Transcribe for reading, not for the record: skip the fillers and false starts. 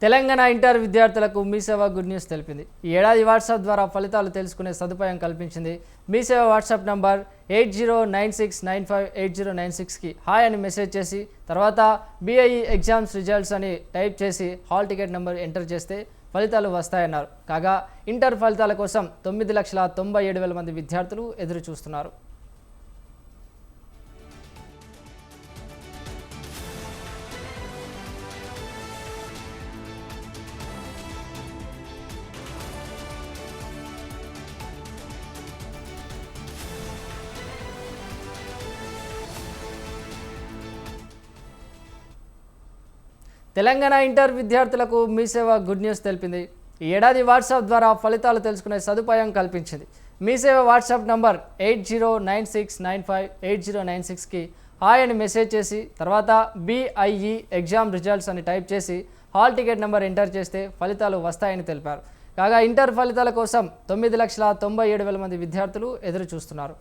Telangana inter విద్యార్థులకు MeeSeva good news తెలిపింది. ఈ ఏడాది వాట్సాప్ ద్వారా ఫలితాలు తెలుసుకునే సదుపాయం కల్పించింది. మీసేవ వాట్సాప్ నంబర్ 8096958096కి హాయ్ అని మెసేజ్ చేసి తర్వాత BIE ఎగ్జామ్స్ రిజల్ట్స్ అని టైప్ చేసి హాల్ టికెట్ నెంబర్ ఎంటర్ చేస్తే ఫలితాలు వస్తాయన్నారు. కాగా ఇంటర్ ఫలితాల కోసం 9,97,000 మంది విద్యార్థులు ఎదురు చూస్తున్నారు. తెలంగాణ ఇంటర్ విద్యార్థులకు మీసేవ గుడ్ న్యూస్ తెలిపింది. ఈ ఏడాది వాట్సాప్ ద్వారా ఫలితాలు తెలుసుకునే సదుపాయం కల్పించింది. మీసేవ వాట్సాప్ నంబర్ 8096958096కి హాయ్ అని మెసేజ్ చేసి తర్వాత BIE ఎగ్జామ్ రిజల్ట్స్ అని టైప్ చేసి హాల్ టికెట్ నెంబర్ ఎంటర్ చేస్తే ఫలితాలు వస్తాయని తెలిపారు. కాగా ఇంటర్ ఫలితాల కోసం 9,97,000 మంది విద్యార్థులు ఎదురు చూస్తున్నారు.